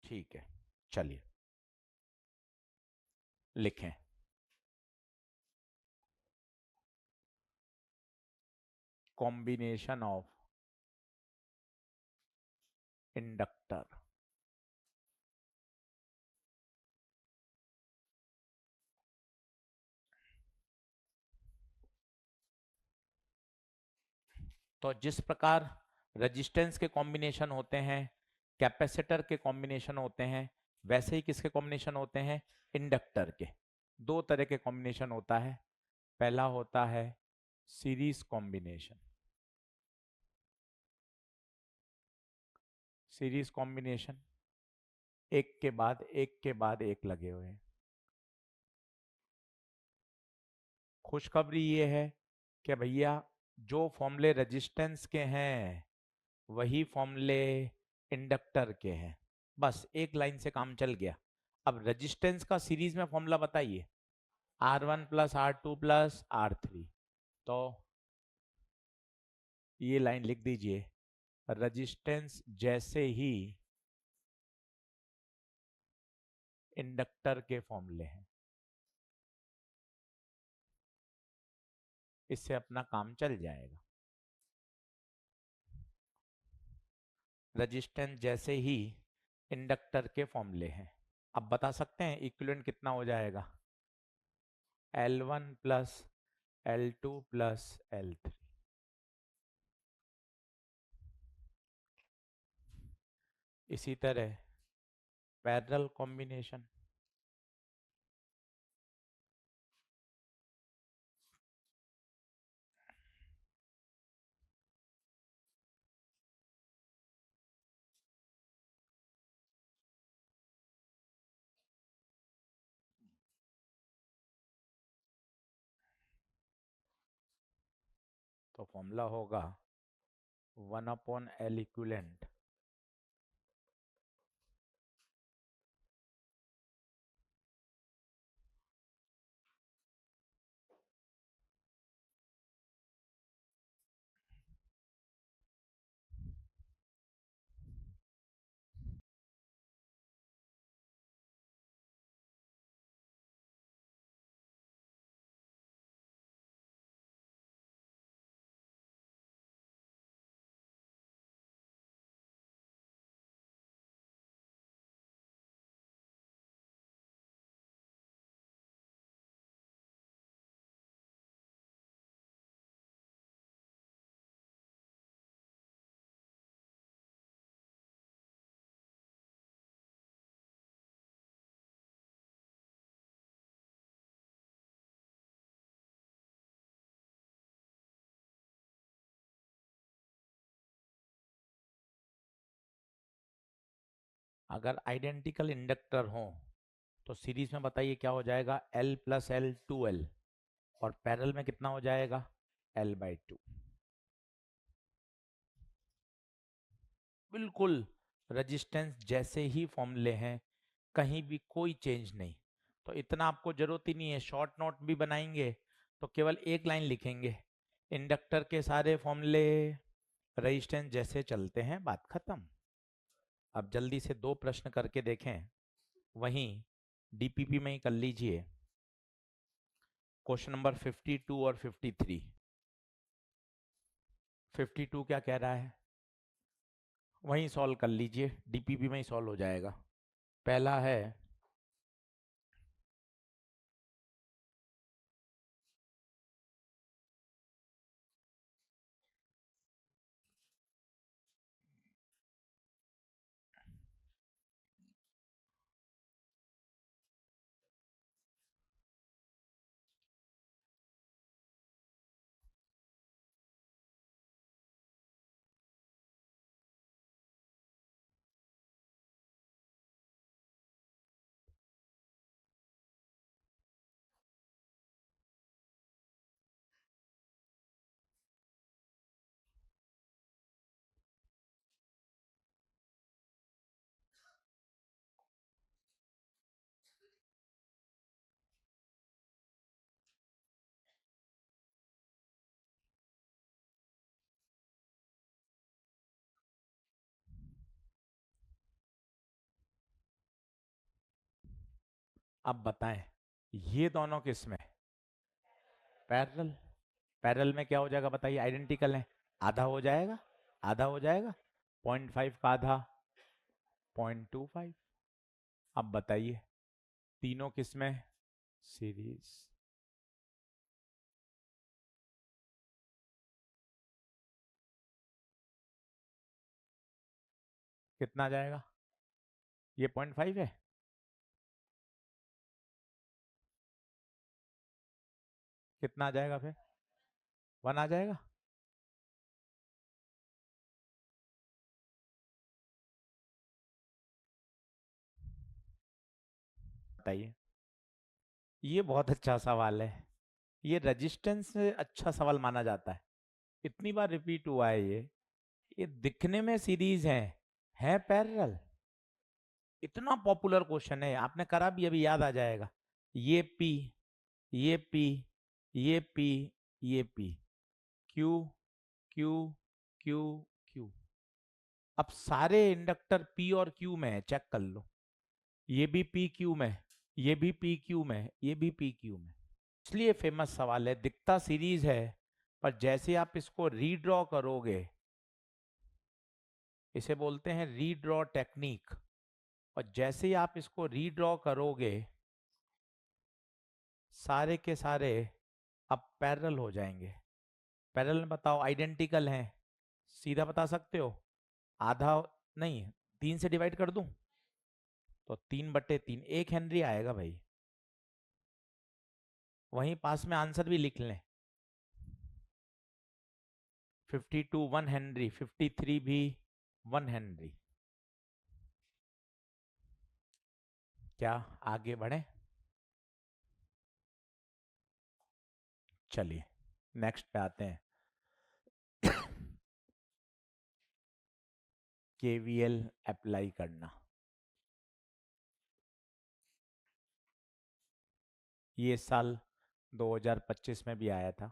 ठीक है, चलिए लिखें। कॉम्बिनेशन ऑफ इंडक्टर तो जिस प्रकार रेजिस्टेंस के कॉम्बिनेशन होते हैं, कैपेसिटर के कॉम्बिनेशन होते हैं, वैसे ही किसके कॉम्बिनेशन होते हैं? इंडक्टर के। दो तरह के कॉम्बिनेशन होता है। पहला होता है सीरीज कॉम्बिनेशन। सीरीज कॉम्बिनेशन एक के बाद एक के बाद एक लगे हुए हैं। खुशखबरी ये है कि भैया जो फॉर्मूले रेजिस्टेंस के हैं वही फॉर्मूले इंडक्टर के हैं। बस एक लाइन से काम चल गया। अब रेजिस्टेंस का सीरीज में फॉर्मूला बताइए। R1 plus R2 plus R3। तो ये लाइन लिख दीजिए, रेजिस्टेंस जैसे ही इंडक्टर के फॉर्मूले हैं। इससे अपना काम चल जाएगा। रेजिस्टेंस जैसे ही इंडक्टर के फॉर्मूले हैं। अब बता सकते हैं इक्विवेलेंट कितना हो जाएगा? L1 plus L2 plus L3। इसी तरह पैरेलल कॉम्बिनेशन, तो फॉर्मूला होगा 1/L इक्विवेलेंट अगर आइडेंटिकल इंडक्टर हो तो सीरीज में बताइए क्या हो जाएगा? L plus L 2L। और पैरेलल में कितना हो जाएगा? L/2। बिल्कुल रेजिस्टेंस जैसे ही फॉर्मूले हैं, कहीं भी कोई चेंज नहीं। तो इतना आपको जरूरत ही नहीं है। शॉर्ट नोट भी बनाएंगे तो केवल एक लाइन लिखेंगे, इंडक्टर के सारे फॉर्मूले रेजिस्टेंस जैसे चलते हैं, बात खत्म। अब जल्दी से दो प्रश्न करके देखें, वहीं डीपीपी में ही कर लीजिए। क्वेश्चन नंबर 52 और 53। 52 क्या कह रहा है वहीं सॉल्व कर लीजिए, डीपीपी में ही सॉल्व हो जाएगा। पहला है अब बताएं, ये दोनों किस में? पैरेलल। पैरेलल में क्या हो जाएगा बताइए? आइडेंटिकल है, आधा हो जाएगा, आधा हो जाएगा, 0.5 का आधा 0.25। अब बताइए तीनों किस में? सीरीज। कितना आ जाएगा? ये 0.5 है, कितना आ जाएगा फिर? 1 आ जाएगा। बताइए, ये बहुत अच्छा सवाल है। ये रेजिस्टेंस से अच्छा सवाल माना जाता है, इतनी बार रिपीट हुआ है ये दिखने में सीरीज है पैरेलल। इतना पॉपुलर क्वेश्चन है, आपने करा भी, अभी याद आ जाएगा। ये पी, ये पी, ये पी, ये P, Q, Q, Q, Q. अब सारे इंडक्टर पी और क्यू में है, चेक कर लो। ये भी पी क्यू में, ये भी पी क्यू में, ये भी पी क्यू में। इसलिए फेमस सवाल है, दिखता सीरीज है पर जैसे आप इसको रीड्रॉ करोगे, इसे बोलते हैं रीड्रॉ टेक्निक, और जैसे ही आप इसको रीड्रॉ करोगे सारे के सारे अब पैरेलल हो जाएंगे। पैरेलल में बताओ, आइडेंटिकल हैं, सीधा बता सकते हो। आधा नहीं, 3 से डिवाइड कर दूं तो 3/3, 1 हेनरी आएगा भाई। वहीं पास में आंसर भी लिख लें, 52 1 हेनरी, 53 भी 1 हेनरी। क्या आगे बढ़े? चलिए नेक्स्ट पे आते हैं। केवीएल अप्लाई करना, ये साल 2025 में भी आया था।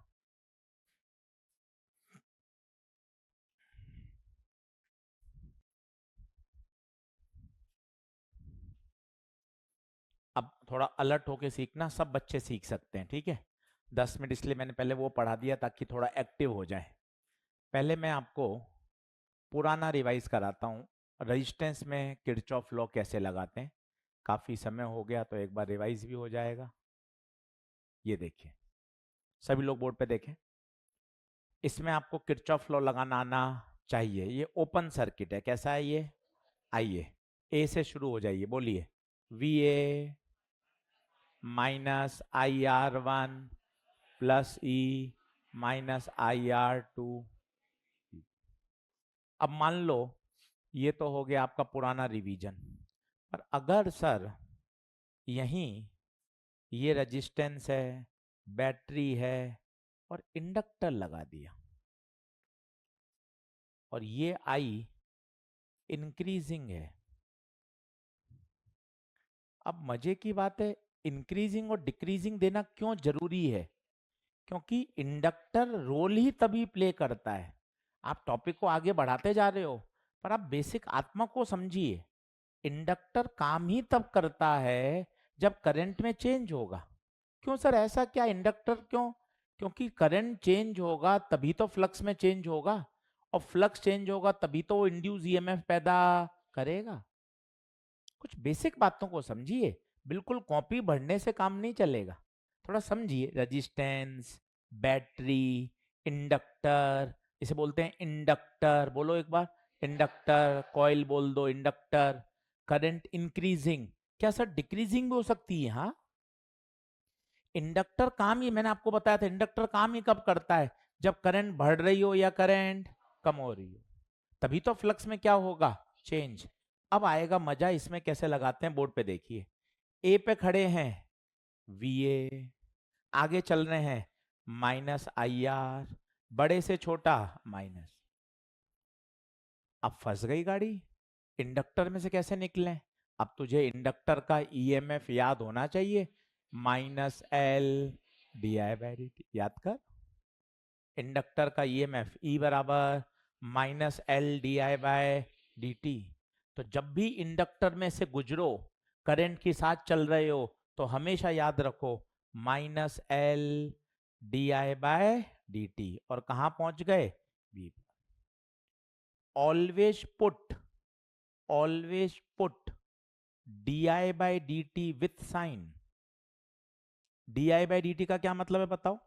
अब थोड़ा अलर्ट होके सीखना, सब बच्चे सीख सकते हैं, ठीक है? 10 मिनट इसलिए मैंने पहले वो पढ़ा दिया ताकि थोड़ा एक्टिव हो जाए। पहले मैं आपको पुराना रिवाइज कराता हूँ, रेजिस्टेंस में किरचॉफ लॉ कैसे लगाते हैं। काफ़ी समय हो गया तो एक बार रिवाइज भी हो जाएगा। ये देखिए, सभी लोग बोर्ड पे देखें, इसमें आपको किरचॉफ लॉ लगाना आना चाहिए। ये ओपन सर्किट है, कैसा है ये? आइए ए से शुरू हो जाइए, बोलिए V A -IR1 plus E -IR2। अब मान लो ये तो हो गया आपका पुराना रिवीजन, पर अगर सर यहीं ये रेजिस्टेंस है, बैटरी है और इंडक्टर लगा दिया, और ये आई इंक्रीजिंग है। अब मजे की बात है, इंक्रीजिंग और डिक्रीजिंग देना क्यों जरूरी है? क्योंकि इंडक्टर रोल ही तभी प्ले करता है। आप टॉपिक को आगे बढ़ाते जा रहे हो, पर आप बेसिक आत्मा को समझिए। इंडक्टर काम ही तब करता है जब करंट में चेंज होगा। क्यों सर, ऐसा क्या? इंडक्टर क्यों? क्योंकि करंट चेंज होगा तभी तो फ्लक्स में चेंज होगा, और फ्लक्स चेंज होगा तभी तो वो इंड्यूस ईएमएफ पैदा करेगा। कुछ बेसिक बातों को समझिए, बिल्कुल कॉपी भरने से काम नहीं चलेगा। थोड़ा समझिए, रेजिस्टेंस, बैटरी, इंडक्टर, इसे बोलते हैं इंडक्टर, बोलो एक बार इंडक्टर, कॉइल बोल दो इंडक्टर। करंट इंक्रीजिंग, क्या सर डिक्रीजिंग भी हो सकती है? हाँ, इंडक्टर काम ही, मैंने आपको बताया था, इंडक्टर काम ही कब करता है? जब करंट बढ़ रही हो या करंट कम हो रही हो, तभी तो फ्लक्स में क्या होगा? चेंज। अब आएगा मजा, इसमें कैसे लगाते हैं बोर्ड पे देखिए। ए पे खड़े हैं VA, आगे चल रहे हैं -IR, बड़े से छोटा माइनस। अब फंस गई गाड़ी, इंडक्टर में से कैसे निकलें? अब तुझे इंडक्टर का EMF याद होना चाहिए, -L/dI/dt। याद कर, इंडक्टर का EMF E बराबर -L/dI/dt। तो जब भी इंडक्टर में से गुजरो, करंट के साथ चल रहे हो, तो हमेशा याद रखो minus L D I by D T, और कहां पहुंच गए बी। Always put D I by D T with sign. D I by D T का क्या मतलब है बताओ?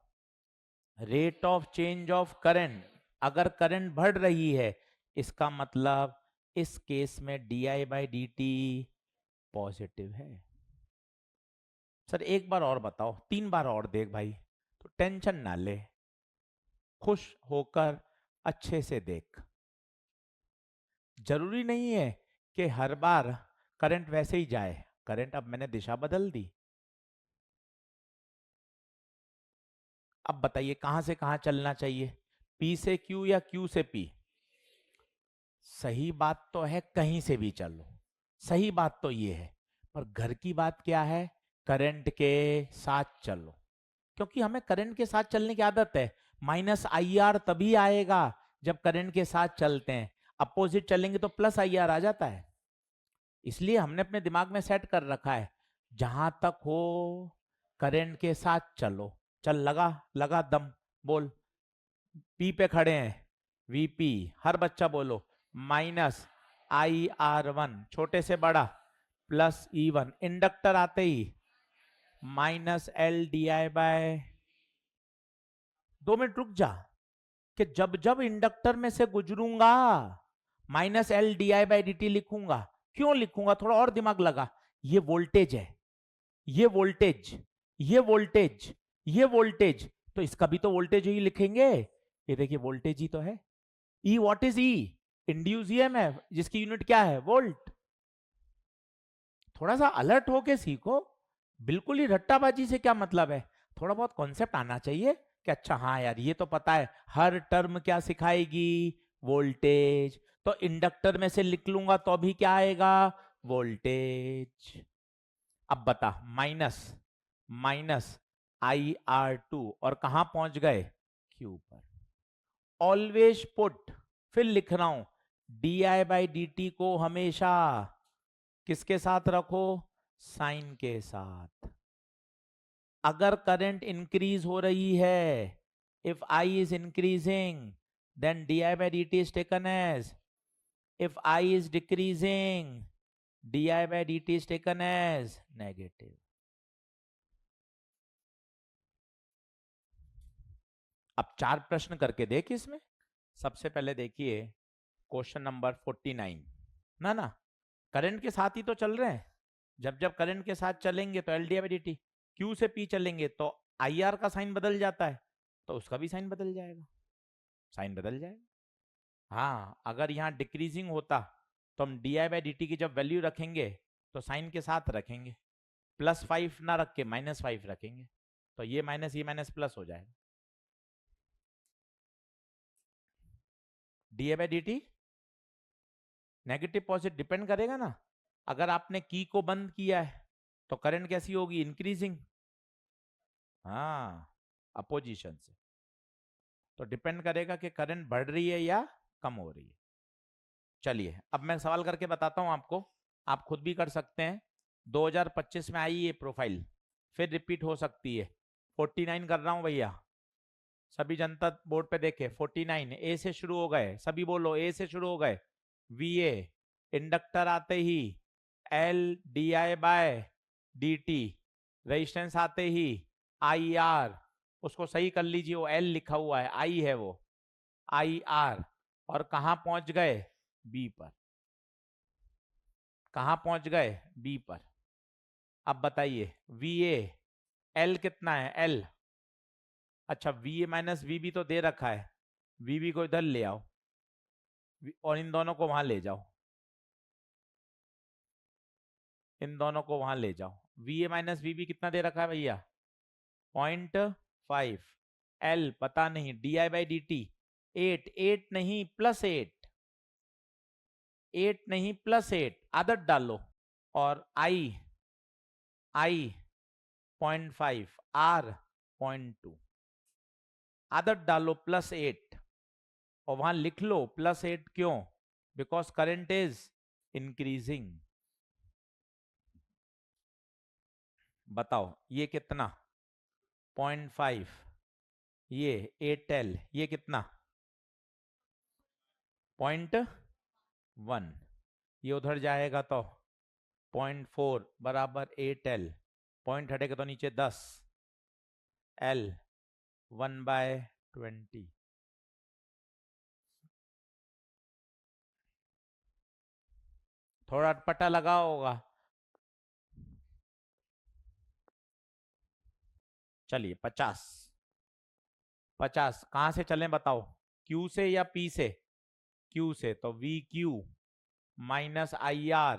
Rate of change of current. अगर करंट बढ़ रही है इसका मतलब इस केस में D I by D T positive है। सर एक बार और बताओ, 3 बार और देख भाई, तो टेंशन ना ले, खुश होकर अच्छे से देख। जरूरी नहीं है कि हर बार करंट वैसे ही जाए, करंट अब मैंने दिशा बदल दी। अब बताइए कहां से कहां चलना चाहिए, पी से क्यू या क्यू से पी? सही बात तो है कहीं से भी चलो, सही बात तो ये है, पर घर की बात क्या है? करंट के साथ चलो, क्योंकि हमें करंट के साथ चलने की आदत है। माइनस आई आर तभी आएगा जब करंट के साथ चलते हैं, अपोजिट चलेंगे तो प्लस आई आर आ जाता है। इसलिए हमने अपने दिमाग में सेट कर रखा है जहां तक हो करंट के साथ चलो। चल लगा लगा दम, बोल। पी पे खड़े हैं, वीपी, हर बच्चा बोलो माइनस आई आर वन छोटे से बड़ा प्लस ई वन, इंडक्टर आते ही minus L D I by. 2 minute रुक जा, कि जब जब इंडक्टर में से गुजरूंगा minus L D I by D T लिखूंगा। क्यों लिखूंगा? थोड़ा और दिमाग लगा। ये वोल्टेज है, ये वोल्टेज, ये वोल्टेज, ये वोल्टेज, तो इसका भी तो वोल्टेज ही लिखेंगे। ये देखिए वोल्टेज ही तो है। E what is E? Induce EMF, जिसकी यूनिट क्या है? वोल्ट। थोड़ा सा अलर्ट होके सीखो, बिल्कुल ही रट्टाबाजी से क्या मतलब है? थोड़ा बहुत कॉन्सेप्ट आना चाहिए कि अच्छा हाँ यार ये तो पता है। हर टर्म क्या सिखाएगी? वोल्टेज। तो इंडक्टर में से लिख लूंगा तो भी क्या आएगा? वोल्टेज। अब बता, minus minus I R two, और कहां पहुंच गए? क्यू पर। ऑलवेज पुट, फिर लिख रहा हूं, D I by D T को हमेशा किसके साथ रखो? साइन के साथ। अगर करंट इंक्रीज हो रही है, if I is increasing then D I by D T is taken as, if I is decreasing D I by D T is taken as negative. अब 4 प्रश्न करके देख इसमें। सबसे पहले देखिए क्वेश्चन नंबर 49, ना करंट के साथ ही तो चल रहे हैं। जब जब करंट के साथ चलेंगे तो L D by D T, Q से पी चलेंगे तो आई आर का साइन बदल जाता है, तो उसका भी साइन बदल जाएगा, साइन बदल जाएगा। हाँ, अगर यहाँ डिक्रीजिंग होता तो हम D I by D T की जब वैल्यू रखेंगे तो साइन के साथ रखेंगे, +5 ना रख के -5 रखेंगे, तो ये माइनस प्लस हो जाएगा। D I by D T negative positive depend करेगा ना। अगर आपने की को बंद किया है तो करंट कैसी होगी? इंक्रीजिंग। हाँ, अपोजिशन से, तो डिपेंड करेगा कि करंट बढ़ रही है या कम हो रही है। चलिए अब मैं सवाल करके बताता हूं आपको, आप खुद भी कर सकते हैं। 2025 में आई ये प्रोफाइल, फिर रिपीट हो सकती है। 49 कर रहा हूं भैया, सभी जनता बोर्ड पे देखे। 49 ए से शुरू हो गए, सभी बोलो ए से शुरू हो गए। वी ए, इंडक्टर आते ही L D I by D T, resistance आते ही आई आर, उसको सही कर लीजिए, वो एल लिखा हुआ है, आई है वो, आई आर। और कहां पहुंच गए? बी पर। कहां पहुंच गए? बी पर। अब बताइए वी ए, एल कितना है? एल, अच्छा V A minus V B तो दे रखा है, वी बी को इधर ले आओ और इन दोनों को वहां ले जाओ, इन दोनों को वहां ले जाओ। V A minus V B कितना दे रखा है भैया? 0.5। एल पता नहीं, D I by D T 8, 8 नहीं +8, 8 नहीं +8, आदत डालो। और आई, आई 0.5, आर 0.2, आदत डालो +8, और वहां लिख लो +8 क्यों? Because current is increasing. बताओ ये कितना, 0.5, ये 8L, ये कितना 0.1, ये उधर जाएगा तो 0.4 बराबर 8L, पॉइंट हटेगा तो नीचे 10, L 1/20। थोड़ा अटपटा लगा होगा। चलिए 50, 50 कहां से चलें बताओ, Q से या P से? Q से, तो VQ minus IR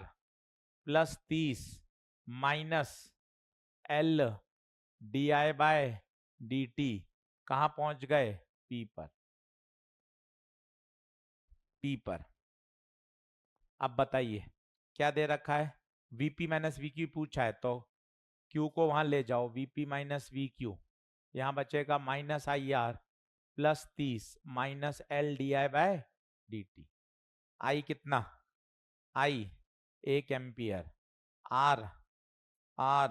plus 30 minus L DI/dt, कहां पहुंच गए, P पर, P पर। अब बताइए क्या दे रखा है, VP माइनस VQ पूछा है, तो Q को वहां ले जाओ, VP माइनस VQ, यहां बचेगा minus IR plus 30 minus LDI/dt। I कितना, I 1 ampere, R R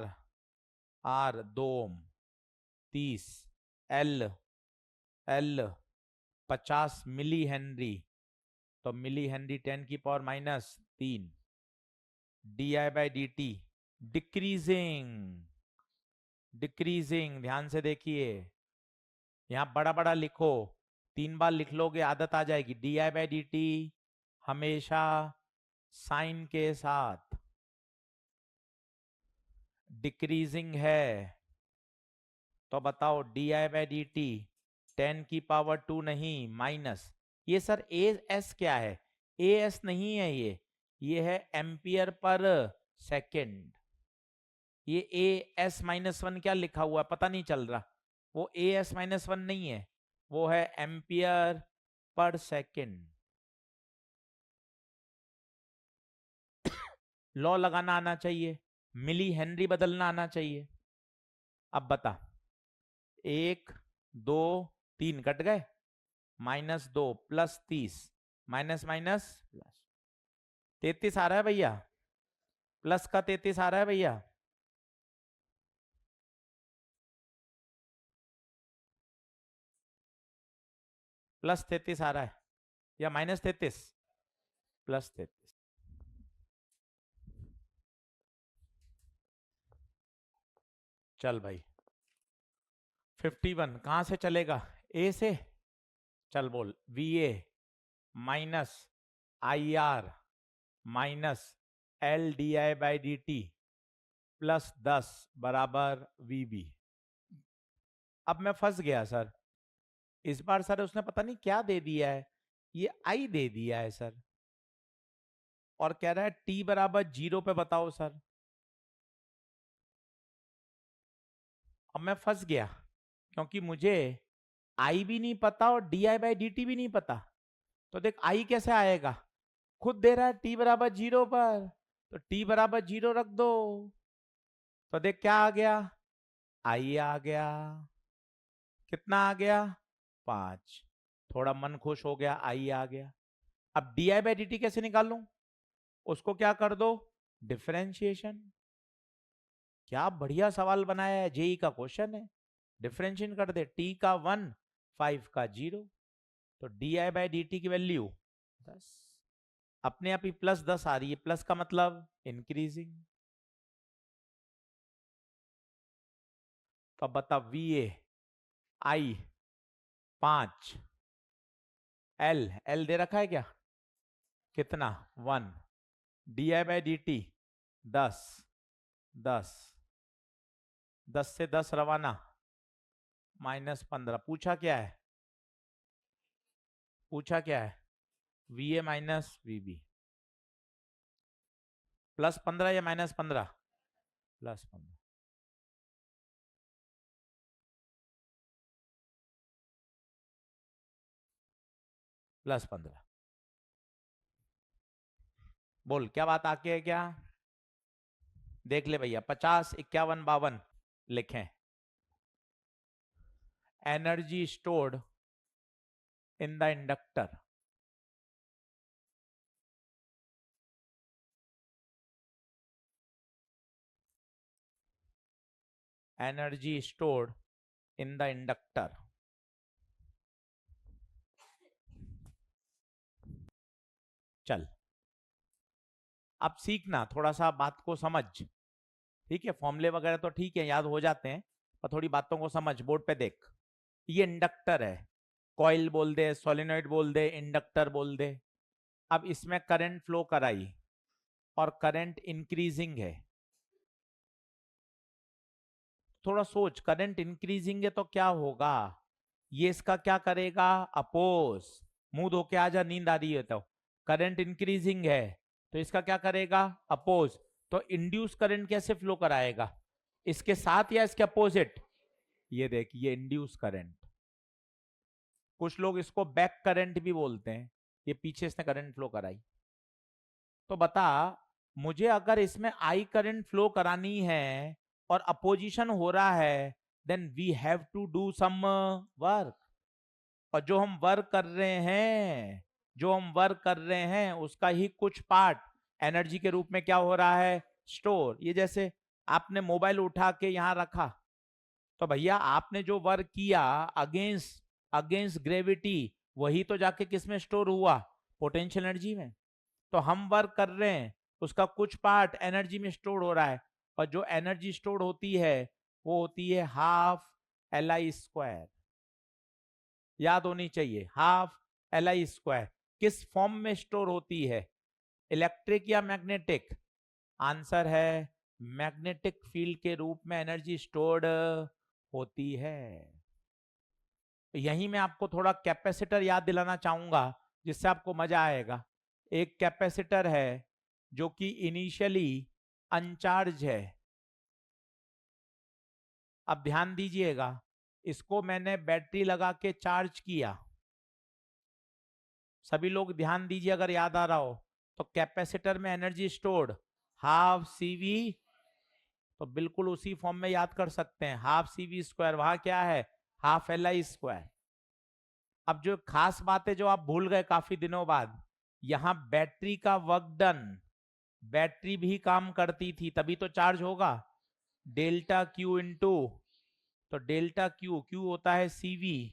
R 2 ohm, 30 L 50 milli henry, तो milli Henry 10⁻³ DI/dt decreasing, decreasing, ध्यान से देखिए, यहां बड़ा बड़ा लिखो, 3 बार लिख लोगे आदत आ जाएगी। DI/dt हमेशा साइन के साथ डिक्रीजिंग है, तो बताओ DI/dt 10⁻² नहीं, माइनस, ये सर AS क्या है, AS नहीं है, ये है एम्पियर पर सेकेंड। ये AS-1 क्या लिखा हुआ है पता नहीं चल रहा, वो AS-1 नहीं है, वो है एम्पियर पर सेकेंड। लॉ लगाना आना चाहिए, मिली हेनरी बदलना आना चाहिए। अब बता, 1 2 3 कट गए, -2 प्लस 30 माइनस माइनस प्लस, 33 आ रहा है भैया, प्लस का 33 आ रहा है भैया, प्लस 33 आ रहा है या -33, प्लस 33। चल भाई 51 कहां से चलेगा, ए से, चल बोल, VA minus IR minus LDI/dt plus 10 बराबर VB। अब मैं फंस गया सर, इस बार सर उसने पता नहीं क्या दे दिया है, ये I दे दिया है सर, और कह रहा है T बराबर 0 पे बताओ सर। अब मैं फंस गया, क्योंकि मुझे I भी नहीं पता और DI/dt भी नहीं पता, तो देख I कैसे आएगा, खुद दे रहा है T बराबर 0 पर, तो T बराबर 0 रख दो, तो देख क्या आ गया, I आ गया, कितना आ गया, 5, थोड़ा मन खुश हो गया, I आ गया। अब DI/dt कैसे निकालूं, उसको क्या कर दो, डिफरेंशिएशन। क्या बढ़िया सवाल बनाया है, जेई का क्वेश्चन है, डिफरेंशिएशन कर दे, T का 1 5 का 0, तो DI/dt की वैल्यू 10, अपने आप ही +10 आ रही है, प्लस का मतलब इंक्रीजिंग। तो अब बता, VA I 5, L दे रखा है क्या, कितना 1, DI/dt 10, 10 10 से 10 रवाना, -15, पूछा क्या है, पूछा क्या है, VA माइनस VB, +15 या -15, +15, +15। बोल क्या बात आके है क्या, देख ले भैया, 50 51 52 लिखें, energy stored in the inductor, energy stored in the inductor. चल अब सीखना, थोड़ा सा बात को समझ, ठीक है? फॉर्मूले वगैरह तो ठीक है, याद हो जाते हैं, पर थोड़ी बातों को समझ। बोर्ड पे देख, ये इंडक्टर है, कॉइल बोल दे, सोलिनॉइड बोल दे, इंडक्टर बोल दे। अब इसमें करंट फ्लो कराई और करंट इंक्रीजिंग है। थोड़ा सोच, करंट इंक्रीजिंग है तो क्या होगा? ये इसका क्या करेगा? अपोज। मुंह धो के आ जा, नींद आ रही है तो। करंट इंक्रीजिंग है तो इसका क्या करेगा? अपोज। तो इंड्यूस करंट कैसे फ्लो कराएगा? इसके साथ या इसके अपोजिट? ये देख, ये इंड्यूस करंट। कुछ लोग इसको बैक करंट भी बोलते हैं। ये पीछे इसने करंट फ्लो कराई। तो बता, मुझे अगर इसमें आई करंट फ्लो करानी है और अपोजिशन हो रहा है, then we have to do some work. और जो हम वर्क कर रहे हैं उसका ही कुछ पार्ट एनर्जी के रूप में क्या हो रहा है? स्टोर। ये जैसे आपने मोबाइल उठा के यहां रखा, तो भैया आपने जो वर्क किया अगेंस्ट अगेंस्ट ग्रेविटी, वही तो जाके किसमें स्टोर हुआ? पोटेंशियल एनर्जी में। तो हम वर्क कर रहे हैं, उसका कुछ पार्ट एनर्जी में स्टोर हो रहा है, और जो एनर्जी स्टोर होती है वो होती है हाफ LI²। याद होनी चाहिए, हाफ LI²। किस फॉर्म में स्टोर होती है? इलेक्ट्रिक या मैग्नेटिक? आंसर है मैग्नेटिक फील्ड के रूप में एनर्जी स्टोर्ड होती है। यहीं मैं आपको थोड़ा कैपेसिटर याद दिलाना चाहूंगा, जिससे आपको मजा आएगा। एक कैपेसिटर है जो कि इनिशियली अनचार्ज है। अब ध्यान दीजिएगा, इसको मैंने बैटरी लगा के चार्ज किया। सभी लोग ध्यान दीजिए, अगर याद आ रहा हो तो। कैपेसिटर में एनर्जी स्टोर्ड हाफ CV, तो बिल्कुल उसी फॉर्म में याद कर सकते हैं, हाफ CV²। वहां क्या है? Half LI²। अब जो खास बात है जो आप भूल गए काफी दिनों बाद, यहां बैटरी का वर्क डन, बैटरी भी काम करती थी तभी तो चार्ज होगा। डेल्टा Q इंटू, तो डेल्टा Q होता है CV,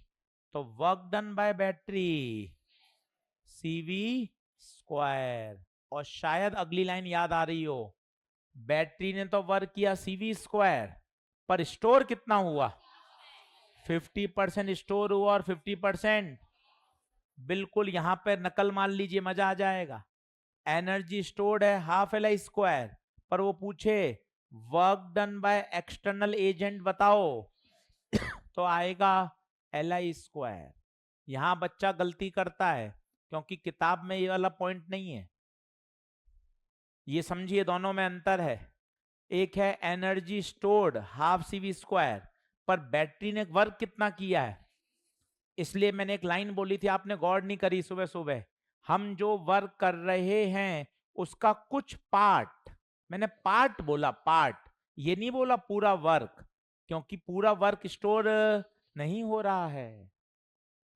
तो work done by battery CV²। और शायद अगली लाइन याद आ रही हो, बैटरी ने तो वर्क किया CV², पर स्टोर कितना हुआ? 50% स्टोर हुआ और 50%, बिल्कुल यहां पर नकल मान लीजिए, मजा आ जाएगा। एनर्जी स्टोर्ड है हाफ LI², पर वो पूछे work done by external agent बताओ, तो आएगा LI²। यहां बच्चा गलती करता है क्योंकि किताब में ये वाला पॉइंट नहीं है। ये समझिए, दोनों में अंतर है। एक है एनर्जी स्टोर्ड हाफ CV², पर बैटरी ने वर्क कितना किया है? इसलिए मैंने एक लाइन बोली थी, आपने गौर नहीं करी सुबह सुबह। हम जो वर्क कर रहे हैं उसका कुछ पार्ट, मैंने पार्ट बोला, पार्ट, ये नहीं बोला पूरा वर्क, क्योंकि पूरा वर्क स्टोर नहीं हो रहा है।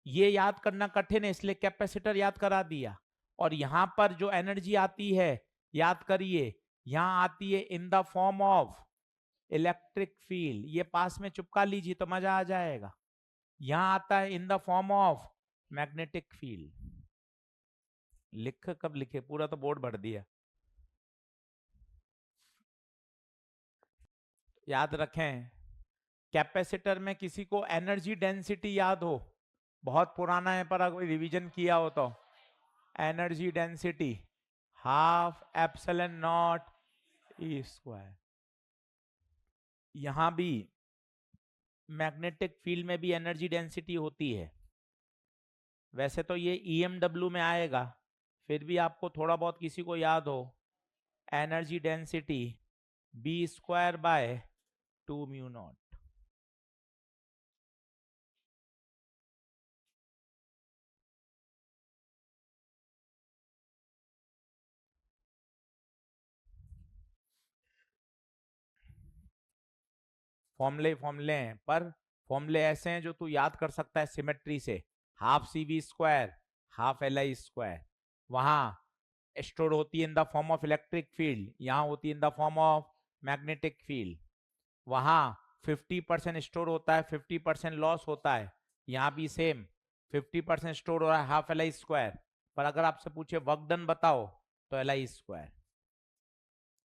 ये याद करना कठिन है, इसलिए कैपेसिटर याद करा दिया। और यहां पर जो एनर्जी आती है, याद करिए, यहां आती है in the form of electric field. ये पास में चिपका लीजिए तो मजा आ जाएगा। यहां आता है in the form of magnetic field. लिख कब लिखे, पूरा तो बोर्ड भर दिया। याद रखें, कैपेसिटर में किसी को एनर्जी डेंसिटी याद हो? बहुत पुराना है पर अगर रिवीजन किया हो तो। Energy density half ε0E²। यहां भी मैग्नेटिक फील्ड में भी एनर्जी डेंसिटी होती है। वैसे तो ये EMW में आएगा, फिर भी आपको थोड़ा बहुत किसी को याद हो, एनर्जी डेंसिटी B²/2μ0। फॉर्मूले हैं, पर फॉर्मूले ऐसे हैं जो तू याद कर सकता है सिमेट्री से। Half CV², half LI²। वहां स्टोर होती है in the form of electric field, यहां होती है in the form of magnetic field. वहां 50% स्टोर होता है, 50% लॉस होता है। यहाँ भी सेम 50% स्टोर हो रहा है, हाफ एल आई स्क्वायर। पर अगर आपसे पूछे वर्क डन बताओ तो एल आई स्क्वायर।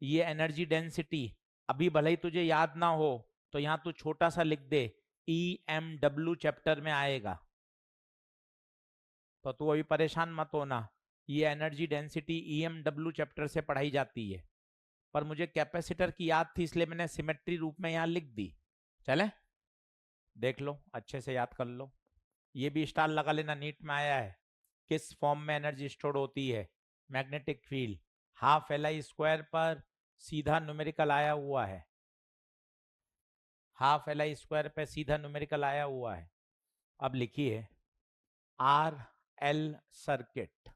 ये एनर्जी डेंसिटी अभी भले ही तुझे याद ना हो तो यहां तू छोटा सा लिख दे, EMW चैप्टर में आएगा, तो तू अभी परेशान मत होना। ये एनर्जी डेंसिटी EMW चैप्टर से पढ़ाई जाती है, पर मुझे कैपेसिटर की याद थी इसलिए मैंने सिमेट्री रूप में यहां लिख दी। चले देख लो, अच्छे से याद कर लो। ये भी स्टार लगा लेना, नीट में आया है। किस फॉर्म में एनर्जी स्टोर होती है? Magnetic field. Half L I square पर सीधा न्यूमेरिकल आया हुआ है, हाफ एल आई स्क्वायर पे सीधा न्यूमेरिकल आया हुआ है। अब लिखिए R L circuit,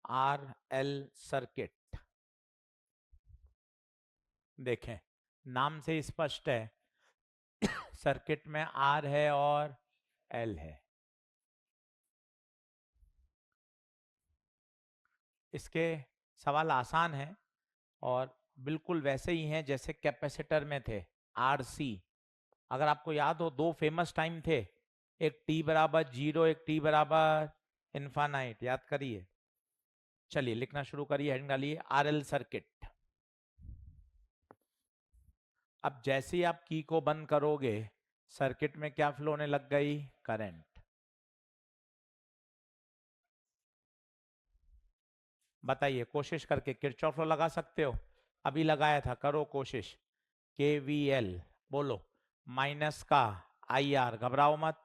R L circuit. देखें नाम से स्पष्ट है सर्किट में आर है और एल है। इसके सवाल आसान है और बिल्कुल वैसे ही हैं जैसे कैपेसिटर में थे, आरसी। अगर आपको याद हो दो फेमस टाइम थे, एक t बराबर 0, एक t बराबर इन्फानाइट, याद करिए। चलिए लिखना शुरू करिए, हेडिंग डालिए आरएल सर्किट। अब जैसे ही आप की को बंद करोगे सर्किट में क्या फ्लो होने लग गई? करंट। बताइए कोशिश करके किरचॉफ लॉ लगा सकते हो? अभी लगाया था, करो कोशिश। KVL बोलो, माइनस का IR, घबराओ मत।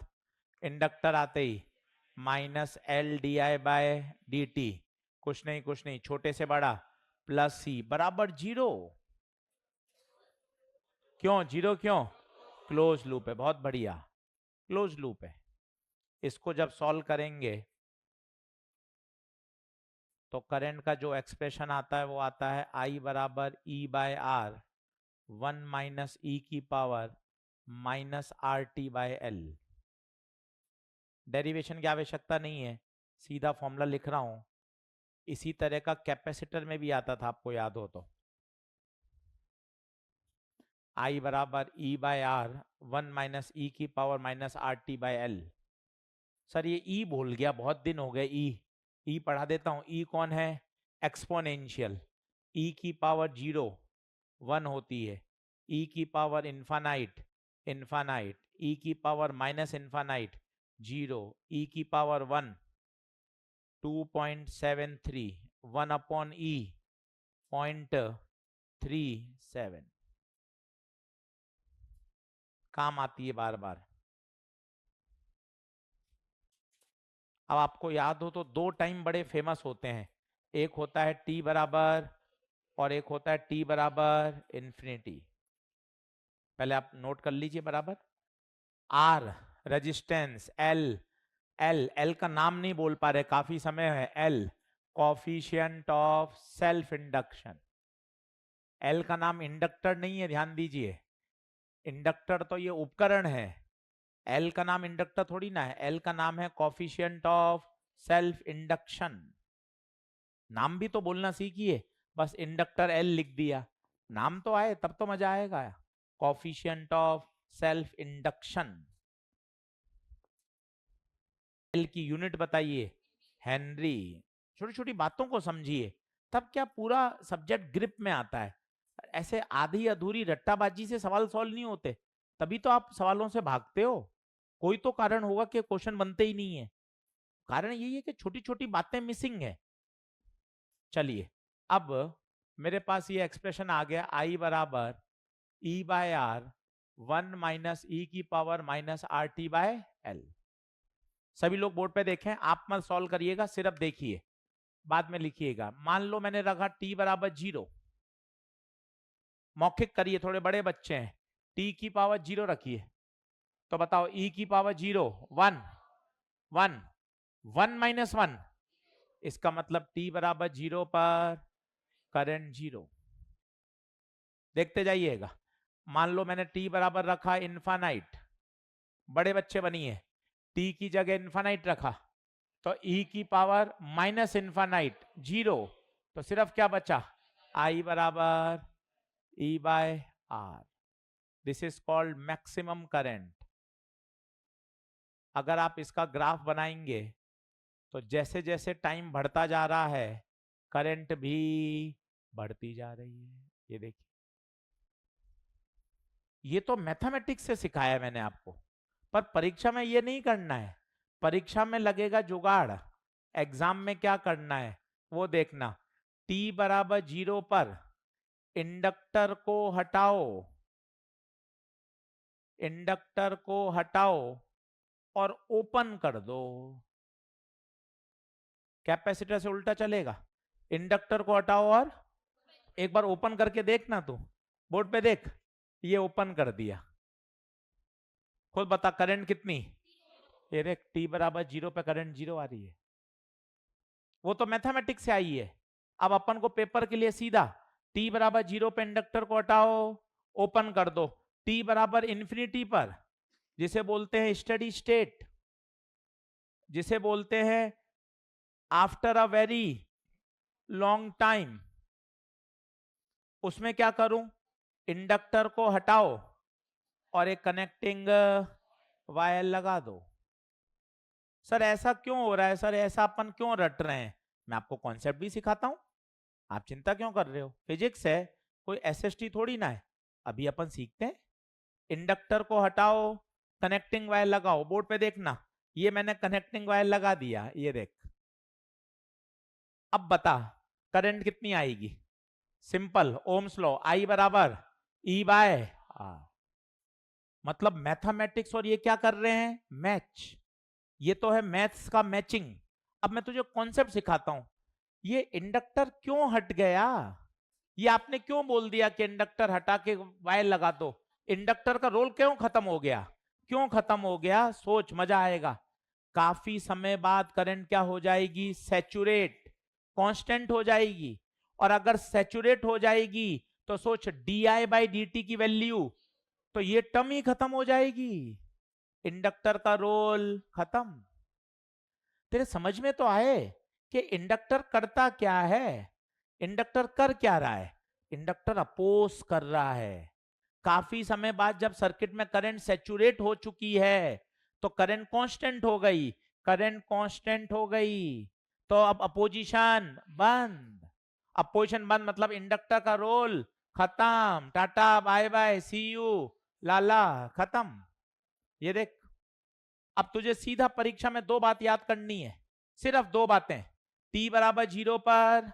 इंडक्टर आते ही माइनस LdI/dt, कुछ नहीं कुछ नहीं, छोटे से बड़ा, प्लस C बराबर 0। क्यों 0? क्यों? क्लोज लूप है, बहुत बढ़िया, क्लोज लूप है। इसको जब सॉल्व करेंगे तो करंट का जो एक्सप्रेशन आता है वो आता है I बराबर E/R 1 माइनस E की पावर माइनस RT/L। डेरिवेशन की आवश्यकता नहीं है, सीधा फॉर्मूला लिख रहा हूं। इसी तरह का कैपेसिटर में भी आता था, आपको याद हो तो। I बराबर E/R 1 माइनस E की पावर माइनस RT/L। सर ये E भूल गया, बहुत दिन हो गए। E पढ़ा देता हूं। E कौन है? एक्सपोनेंशियल। E की पावर 0 1 होती है, E की पावर इन्फानाइट इन्फानाइट, E की पावर माइनस इन्फानाइट 0, E की पावर 1 2.73, 1 अपॉन E 0.37। काम आती है बार बार। अब आपको याद हो तो दो टाइम बड़े फेमस होते हैं, एक होता है t बराबर और एक होता है t बराबर इन्फिनिटी। पहले आप नोट कर लीजिए बराबर। R रेजिस्टेंस, L का नाम नहीं बोल पा रहे, काफी समय है। L coefficient of self induction. L का नाम इंडक्टर नहीं है, ध्यान दीजिए। इंडक्टर तो ये उपकरण है, L का नाम इंडक्टर थोड़ी ना है। L का नाम है कोफिशिएंट ऑफ सेल्फ इंडक्शन। नाम भी तो बोलना सीखिए, बस इंडक्टर L लिख दिया, नाम तो आए तब तो मजा आएगा। Coefficient of self induction. L की यूनिट बताइए, हेनरी। छोटी छोटी बातों को समझिए, तब क्या पूरा सब्जेक्ट ग्रिप में आता है। ऐसे आधी अधूरी रट्टाबाजी से सवाल सॉल्व नहीं होते, तभी तो आप सवालों से भागते हो। कोई तो कारण होगा कि क्वेश्चन बनते ही नहीं है। कारण यही है कि छोटी छोटी बातें मिसिंग है। चलिए अब मेरे पास ये एक्सप्रेशन आ गया, I बराबर E/R 1 माइनस E की पावर माइनस RT/L। सभी लोग बोर्ड पे देखें, आप मत सॉल्व करिएगा, सिर्फ देखिए, बाद में लिखिएगा। मान लो मैंने रखा t बराबर 0, मौखिक करिए, थोड़े बड़े बच्चे हैं। t की पावर 0 रखिए, तो बताओ E की पावर 0 1 1 1 माइनस 1, इसका मतलब t बराबर 0 पर करंट 0। देखते जाइएगा। मान लो मैंने t बराबर रखा इन्फानाइट, बड़े बच्चे बनिए, t की जगह इन्फानाइट रखा, तो E की पावर माइनस इन्फानाइट 0, तो सिर्फ क्या बचा? I बराबर E by R. This is called maximum current. अगर आप इसका ग्राफ बनाएंगे तो जैसे जैसे टाइम बढ़ता जा रहा है करंट भी बढ़ती जा रही है. ये देखिए, ये तो मैथमेटिक्स से सिखाया मैंने आपको, पर परीक्षा में ये नहीं करना है. परीक्षा में लगेगा जुगाड़. एग्जाम में क्या करना है वो देखना. t बराबर 0 पर इंडक्टर को हटाओ, इंडक्टर को हटाओ और ओपन कर दो. कैपेसिटर से उल्टा चलेगा. इंडक्टर को हटाओ और एक बार ओपन करके देखना. तू बोर्ड पे देख, ये ओपन कर दिया. खुद बता करंट कितनी. ये देख, t बराबर 0 पे करंट 0 आ रही है. वो तो मैथमेटिक्स से आई है. अब अपन को पेपर के लिए सीधा t बराबर 0 पे इंडक्टर को हटाओ, ओपन कर दो. t बराबर इंफिनिटी पर, जिसे बोलते हैं स्टेडी स्टेट, जिसे बोलते हैं after a very long time, उसमें क्या करूं. इंडक्टर को हटाओ और एक कनेक्टिंग वायर लगा दो. सर ऐसा क्यों हो रहा है, सर ऐसा अपन क्यों रट रहे हैं. मैं आपको कॉन्सेप्ट भी सिखाता हूं, आप चिंता क्यों कर रहे हो. फिजिक्स है, कोई एसएसटी थोड़ी ना है. अभी अपन सीखते हैं. इंडक्टर को हटाओ, कनेक्टिंग वायर लगाओ. बोर्ड पे देखना, ये मैंने कनेक्टिंग वायर लगा दिया. ये देख, अब बता करंट कितनी आएगी. सिंपल ओम्स लॉ, आई बराबर ई बाय आर. मतलब मैथमेटिक्स और ये क्या कर रहे हैं, मैच. ये तो है मैथ्स का मैचिंग. अब मैं तुझे कॉन्सेप्ट सिखाता हूं. ये इंडक्टर क्यों हट गया, ये आपने क्यों बोल दिया कि इंडक्टर हटा के वायर लगा दो. इंडक्टर का रोल क्यों खत्म हो गया, क्यों खत्म हो गया, सोच, मजा आएगा. काफी समय बाद करंट क्या हो जाएगी, सैचुरेट, कांस्टेंट हो जाएगी. और अगर सैचुरेट हो जाएगी तो सोच di/dt की वैल्यू, तो ये टर्म ही खत्म हो जाएगी. इंडक्टर का रोल खत्म. तेरे समझ में तो आए कि इंडक्टर करता क्या है. इंडक्टर कर क्या रहा है, इंडक्टर अपोज कर रहा है. काफी समय बाद जब सर्किट में करंट सैचुरेट हो चुकी है तो करंट कांस्टेंट हो गई, करंट कांस्टेंट हो गई. तो अब अपोजिशन बंद. अपोजिशन बंद मतलब इंडक्टर का रोल खत्म. Tata bye bye see you लाला, खत्म. ये देख, अब तुझे सीधा परीक्षा में दो बात याद करनी है, सिर्फ दो बातें. t बराबर 0 पर,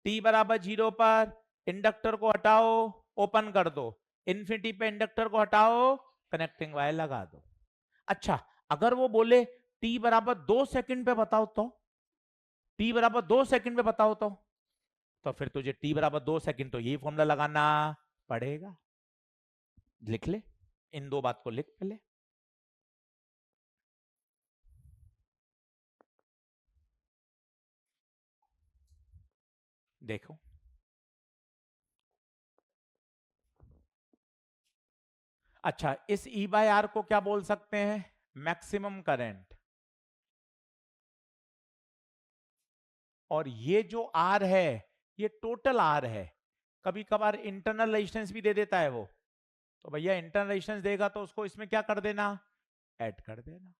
t बराबर 0 पर इंडक्टर को हटाओ, ओपन कर दो. इन्फिनिटी पे इंडक्टर को हटाओ, कनेक्टिंग वायर लगा दो. अच्छा, अगर वो बोले t बराबर 2 सेकंड पे बताओ, तो t बराबर 2 सेकंड पे बताओ, तो फिर तुझे t बराबर 2 सेकंड तो यही फॉर्मूला लगाना पड़ेगा. लिख ले, इन दो बात को लिख पहले. देखो, अच्छा, इस E बाय आर को क्या बोल सकते हैं, मैक्सिमम करंट. और ये जो R है ये टोटल R है. कभी कभार इंटरनल रेजिस्टेंस भी दे देता है वो, तो भैया इंटरनल रेजिस्टेंस देगा तो उसको इसमें क्या कर देना, ऐड कर देना.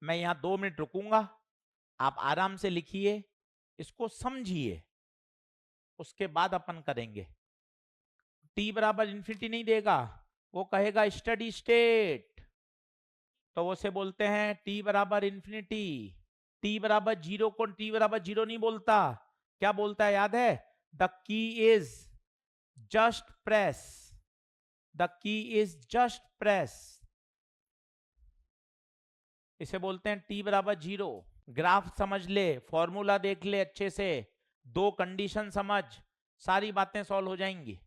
मैं यहां 2 मिनट रुकूंगा, आप आराम से लिखिए, इसको समझिए, उसके बाद अपन करेंगे. t बराबर इंफिनिटी नहीं देगा, वो कहेगा स्टडी स्टेट, तो वो से बोलते हैं t बराबर इंफिनिटी. t बराबर 0 को t बराबर 0 नहीं बोलता, क्या बोलता है याद है, the key is just press, the key is just press. इसे बोलते हैं t बराबर 0. ग्राफ समझ ले, फॉर्मूला देख ले अच्छे से, दो कंडीशन समझ, सारी बातें सॉल्व हो जाएंगी.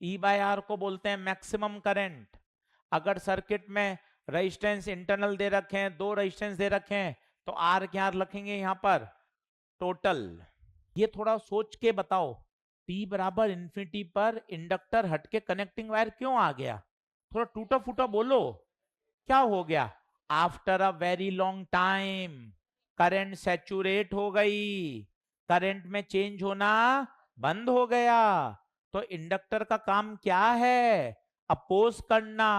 E बाय आर को बोलते हैं मैक्सिमम करंट. अगर सर्किट में रेजिस्टेंस इंटरनल दे रखे हैं, दो रेजिस्टेंस दे रखे हैं, तो आर क्या रखेंगे यहां पर, टोटल. ये थोड़ा सोच के बताओ, t बराबर इंफिनिटी पर इंडक्टर हटके कनेक्टिंग वायर क्यों आ गया, थोड़ा टूटा फूटा बोलो, क्या हो गया. After a very long time current saturate हो गई, करंट में चेंज होना बंद हो गया। तो इंडक्टर का काम क्या है? अपोज करना।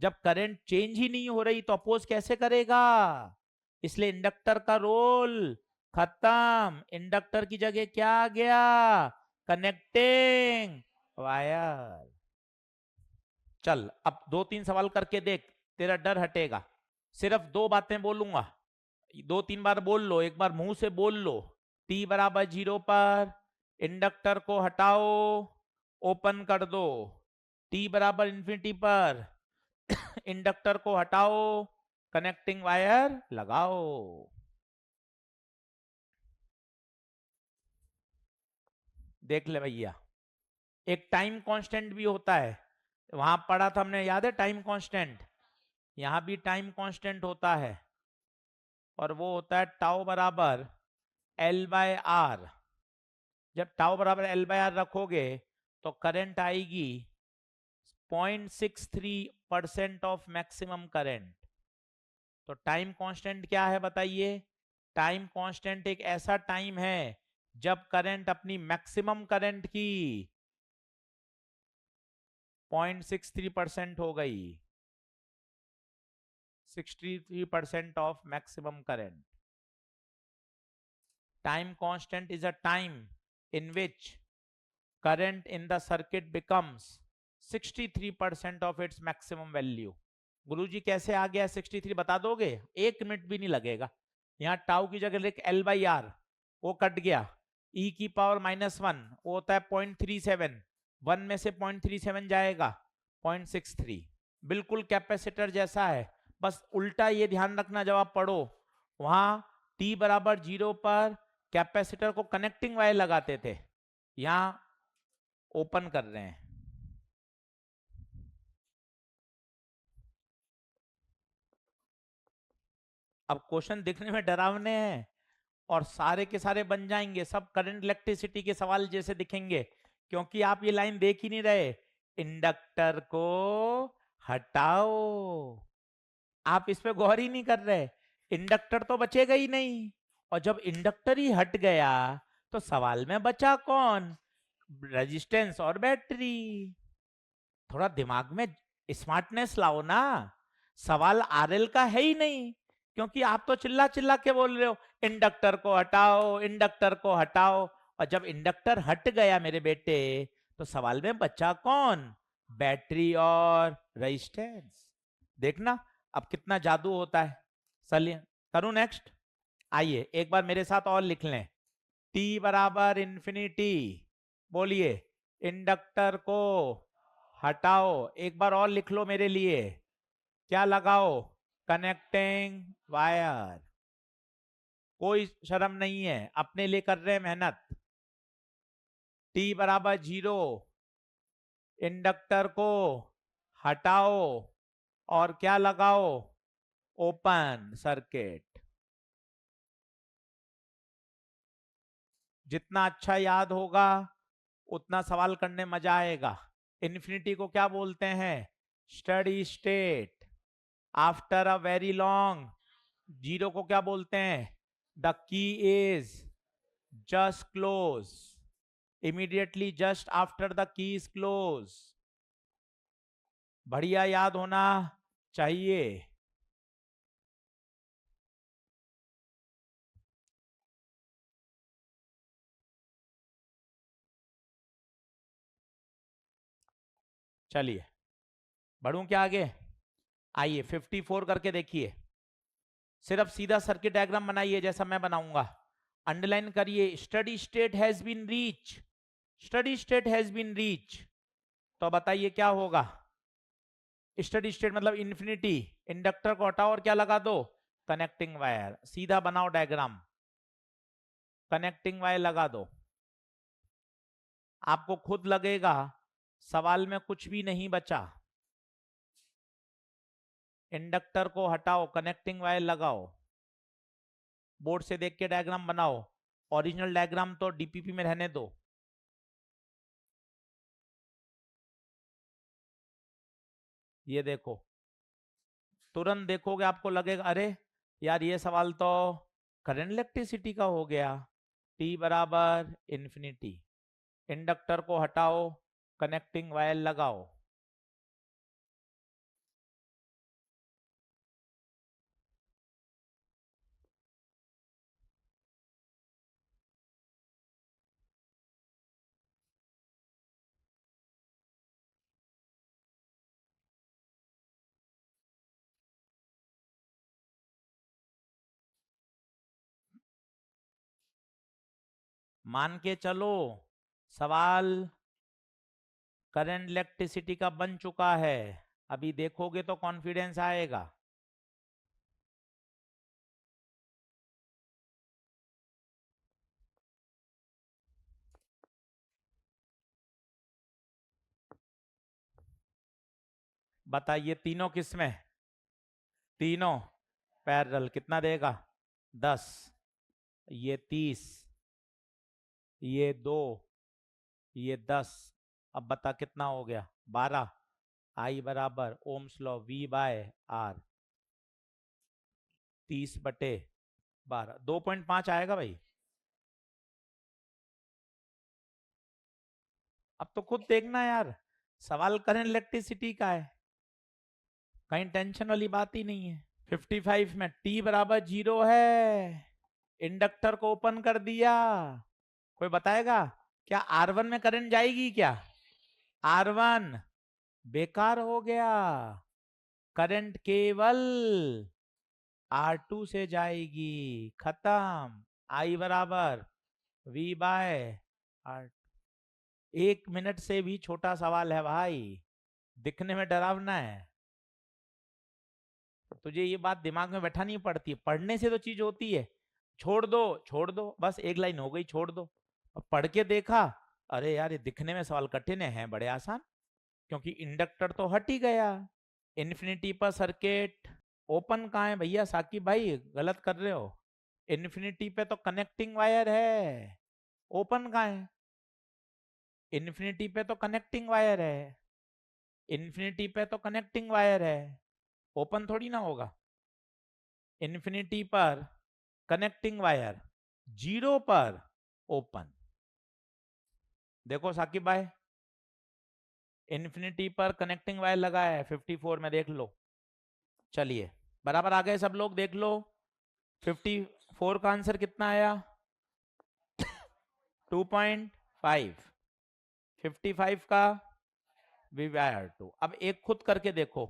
जब करंट चेंज ही नहीं हो रही तो अपोज कैसे करेगा? इसलिए इंडक्टर का रोल खत्म। इंडक्टर की जगह क्या आ गया? Connecting wire. चल अब 2-3 सवाल करके देख, तेरा डर हटेगा। सिर्फ 2 बातें बोलूंगा, 2-3 बार बोल लो, एक बार मुंह से बोल लो। t बराबर 0 पर इंडक्टर को हटाओ, ओपन कर दो। t बराबर इंफिनिटी पर इंडक्टर को हटाओ, कनेक्टिंग वायर लगाओ। देख ले भैया, एक टाइम कांस्टेंट भी होता है, वहां पढ़ा था हमने, याद है टाइम कांस्टेंट? यहां भी टाइम कांस्टेंट होता है, और वो होता है टाउ बराबर एल बाय आर। जब टाउ बराबर एल बाय आर रखोगे तो करंट आएगी 0.63% ऑफ मैक्सिमम करंट। तो टाइम कांस्टेंट क्या है बताइए? टाइम कांस्टेंट एक ऐसा टाइम है जब करंट अपनी मैक्सिमम करंट की 0.63% हो गई, 63% of maximum current. Time constant is a time in which current in the circuit becomes 63% of its maximum value. गुरुजी कैसे आ गया 63 बता दोगे? 1 मिनट भी नहीं लगेगा। यहाँ टाउ की जगह लिख एल बाई आर, वो कट गया, e की पावर -1 वो होता है 0.37, 1 में से 0.37 जाएगा 0.63, बिल्कुल कैपेसिटर जैसा है। बस उल्टा ये ध्यान रखना जब आप पढ़ो, वहां t बराबर 0 पर कैपेसिटर को कनेक्टिंग वायर लगाते थे, यहां ओपन कर रहे हैं। अब क्वेश्चन दिखने में डरावने हैं और सारे के सारे बन जाएंगे, सब करंट इलेक्ट्रिसिटी के सवाल जैसे दिखेंगे, क्योंकि आप ये लाइन देख ही नहीं रहे। इंडक्टर को हटाओ, आप इस पे गौर ही नहीं कर रहे। इंडक्टर तो बचेगा ही नहीं, और जब इंडक्टर ही हट गया तो सवाल में बचा कौन? रेजिस्टेंस और बैटरी। थोड़ा दिमाग में स्मार्टनेस लाओ ना। सवाल आरएल का है ही नहीं, क्योंकि आप तो चिल्ला चिल्ला के बोल रहे हो इंडक्टर को हटाओ, इंडक्टर को हटाओ। और जब इंडक्टर हट गया मेरे बेटे, तो सवाल में बचा कौन? बैटरी और रेजिस्टेंस। देखना अब कितना जादू होता है। चलिए करूं नेक्स्ट। आइए एक बार मेरे साथ और लिख लें। t बराबर इंफिनिटी, बोलिए इंडक्टर को हटाओ। एक बार और लिख लो मेरे लिए, क्या लगाओ? Connecting wire. कोई शर्म नहीं है, अपने लिए कर रहे हैं मेहनत। t बराबर 0, इंडक्टर को हटाओ और क्या लगाओ? Open circuit. जितना अच्छा याद होगा उतना सवाल करने मजा आएगा। इन्फिनिटी को क्या बोलते हैं? Steady state. After a very long. 0 को क्या बोलते हैं? The key is just close, immediately just after the key is close. बढ़िया याद होना चाहिए। चलिए बढ़ूं क्या आगे? आइए 54 करके देखिए। सिर्फ सीधा सर्किट डायग्राम बनाइए जैसा मैं बनाऊंगा। अंडरलाइन करिए steady state has been reach, steady state has been reach. तो बताइए क्या होगा? स्टडी स्टेट मतलब इंफिनिटी। इंडक्टर को हटाओ और क्या लगा दो? Connecting wire. सीधा बनाओ डायग्राम, कनेक्टिंग वायर लगा दो। आपको खुद लगेगा सवाल में कुछ भी नहीं बचा। इंडक्टर को हटाओ, कनेक्टिंग वायर लगाओ, बोर्ड से देख के डायग्राम बनाओ। ओरिजिनल डायग्राम तो डीपीपी में रहने दो। ये देखो, तुरंत देखोगे आपको लगेगा अरे यार ये सवाल तो करंट इलेक्ट्रिसिटी का हो गया, T बराबर इन्फिनिटी। इंडक्टर को हटाओ, कनेक्टिंग वायर लगाओ। मान के चलो सवाल करंट इलेक्ट्रिसिटी का बन चुका है, अभी देखोगे तो कॉन्फिडेंस आएगा। बताइए तीनों किसमें? तीनों पैरेलल, कितना देगा? 10, ये 30, ये 2, ये 10। अब बता कितना हो गया? 12। आई बराबर ohms law V by R, 30/12, 2.5 आएगा भाई। अब तो खुद देखना यार, सवाल करंट इलेक्ट्रिसिटी का है, कहीं टेंशन वाली बात ही नहीं है। 55 में T बराबर 0 है, इंडक्टर को ओपन कर दिया। कोई बताएगा क्या R1 में करंट जाएगी क्या? R1 बेकार हो गया, करंट केवल R2 से जाएगी, खत्म। I बराबर V बाय आर। 1 मिनट से भी छोटा सवाल है भाई, दिखने में डरावना है। तुझे ये बात दिमाग में बैठानी पड़ती है, पढ़ने से तो चीज होती है। छोड़ दो छोड़ दो, बस एक लाइन हो गई, छोड़ दो। अब पढ़ के देखा, अरे यार ये दिखने में सवाल कठिन है बड़े आसान, क्योंकि इंडक्टर तो हट ही गया। इन्फिनिटी पर सर्किट ओपन कहाँ है भैया? साकिब भाई गलत कर रहे हो, इन्फिनिटी पे तो कनेक्टिंग वायर है, ओपन कहाँ है? इन्फिनिटी पे तो कनेक्टिंग वायर है, इन्फिनिटी पे तो कनेक्टिंग वायर है, ओपन थोड़ी ना होगा। इन्फिनिटी पर कनेक्टिंग वायर, 0 पर ओपन। देखो साकिब भाई, इन्फिनिटी पर कनेक्टिंग वायर लगा है 54 में, देख लो। चलिए बराबर आ गए सब लोग, देख लो 54 का आंसर कितना आया? 2.5। 55 का V/R2। अब एक खुद करके देखो,